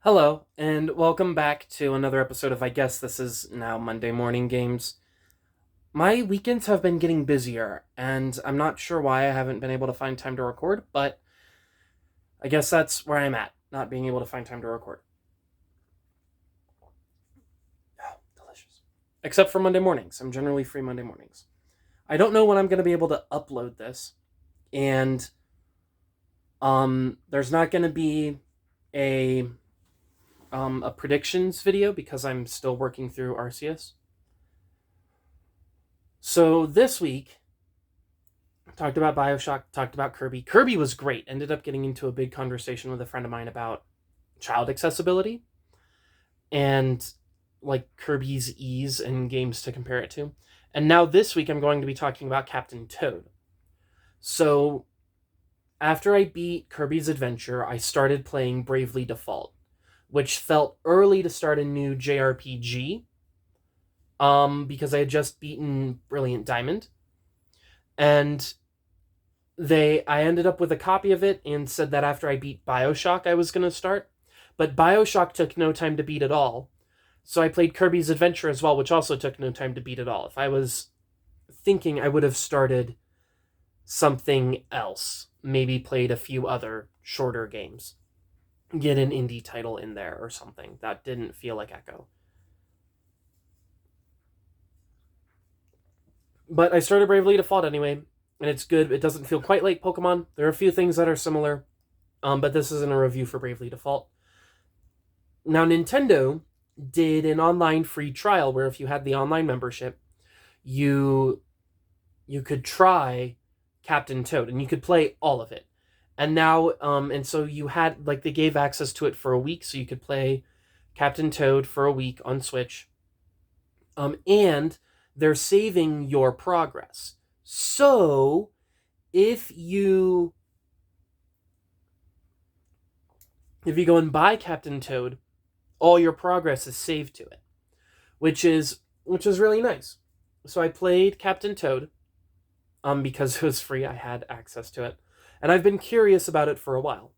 Hello, and welcome back to another episode of I guess this is now Monday Morning Games. My weekends have been getting busier, and I'm not sure why I haven't been able to find time to record, but I guess that's where I'm at, not being able to find time to record. Oh, delicious. Except for Monday mornings. I'm generally free Monday mornings. I don't know when I'm going to be able to upload this, and there's not going to be a a predictions video because I'm still working through Arceus. So this week, talked about Bioshock, talked about Kirby. Kirby was great. Ended up getting into a big conversation with a friend of mine about child accessibility and like Kirby's ease in games to compare it to. And now this week, I'm going to be talking about Captain Toad. So after I beat Kirby's Adventure, I started playing Bravely Default, which felt early to start a new JRPG because I had just beaten Brilliant Diamond. And I ended up with a copy of it and said that after I beat Bioshock I was going to start. But Bioshock took no time to beat at all. So I played Kirby's Adventure as well, which also took no time to beat at all. If I was thinking, I would have started something else. Maybe played a few other shorter games. Get an indie title in there or something. That didn't feel like Echo. But I started Bravely Default anyway, and it's good. It doesn't feel quite like Pokemon. There are a few things that are similar, but this isn't a review for Bravely Default. Now, Nintendo did an online free trial where if you had the online membership, you could try Captain Toad and you could play all of it. And now, and so you had like they gave access to it for a week, so you could play Captain Toad for a week on Switch. And they're saving your progress. So if you go and buy Captain Toad, all your progress is saved to it, which is really nice. So I played Captain Toad, because it was free. I had access to it, and I've been curious about it for a while,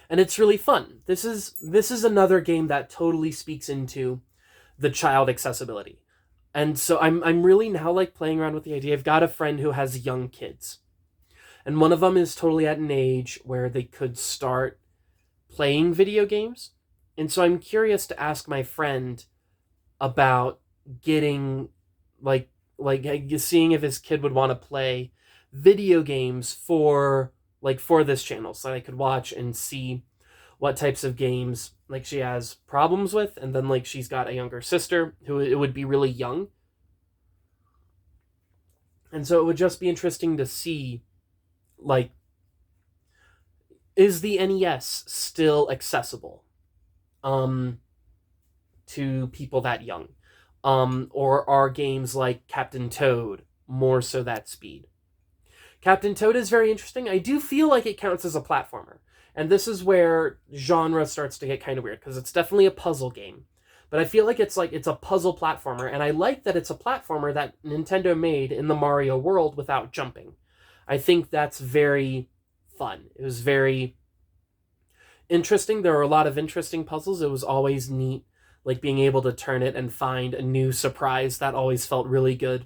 and it's really fun. This is another game that totally speaks into the child accessibility, and so I'm really now like playing around with the idea. I've got a friend who has young kids, and one of them is totally at an age where they could start playing video games. And so I'm curious to ask my friend about getting like seeing if his kid would want to play video games for this channel so I could watch and see what types of games like she has problems with, and then like she's got a younger sister who it would be really young. And so it would just be interesting to see like is the NES still accessible to people that young? Or are games like Captain Toad more so that speed? Captain Toad is very interesting. I do feel like it counts as a platformer. And this is where genre starts to get kind of weird, because it's definitely a puzzle game. But I feel like it's a puzzle platformer, and I like that it's a platformer that Nintendo made in the Mario world without jumping. I think that's very fun. It was very interesting. There were a lot of interesting puzzles. It was always neat, like being able to turn it and find a new surprise. That always felt really good.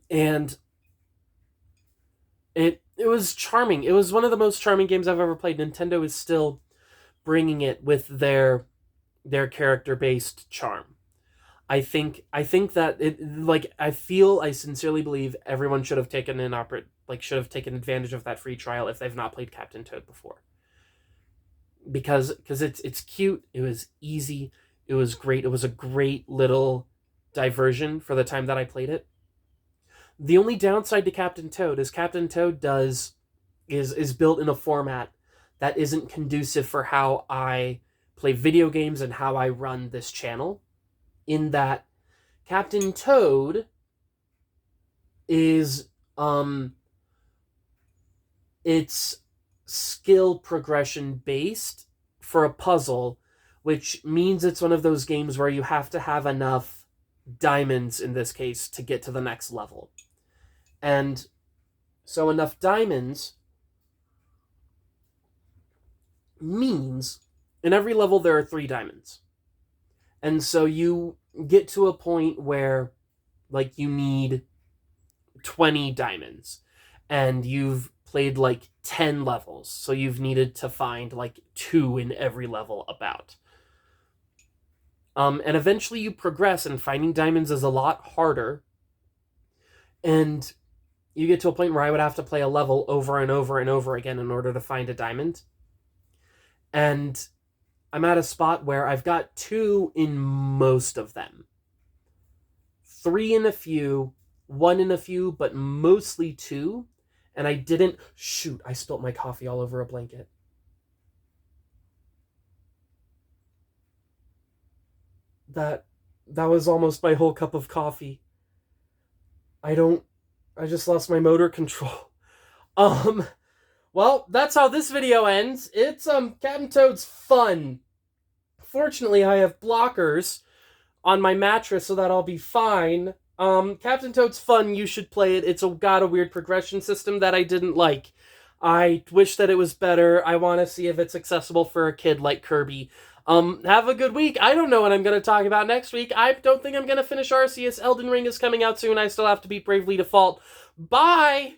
And it was charming. It was one of the most charming games I've ever played. Nintendo is still bringing it with their character based charm. I think that it like I sincerely believe everyone should have taken should have taken advantage of that free trial if they've not played Captain Toad before. Because it's cute, it was easy, it was great. It was a great little diversion for the time that I played it. The only downside to Captain Toad is Captain Toad does is built in a format that isn't conducive for how I play video games and how I run this channel. In that Captain Toad is it's skill progression based for a puzzle, which means it's one of those games where you have to have enough diamonds in this case to get to the next level. And so enough diamonds means in every level there are 3 diamonds. And so you get to a point where, like, you need 20 diamonds. And you've played, like, 10 levels. So you've needed to find, like, 2 in every level about. And eventually you progress, and finding diamonds is a lot harder. And you get to a point where I would have to play a level over and over and over again in order to find a diamond. And I'm at a spot where I've got 2 in most of them. 3 in a few, 1 in a few, but mostly 2. And I didn't... Shoot, I spilt my coffee all over a blanket. That was almost my whole cup of coffee. I just lost my motor control. Well, that's how this video ends. It's, Captain Toad's fun. Fortunately, I have blockers on my mattress, so that I'll be fine. Captain Toad's fun, you should play it. It's got a weird progression system that I didn't like. I wish that it was better. I want to see if it's accessible for a kid like Kirby. Have a good week. I don't know what I'm going to talk about next week. I don't think I'm going to finish Arceus. Elden Ring is coming out soon. I still have to beat Bravely Default. Bye!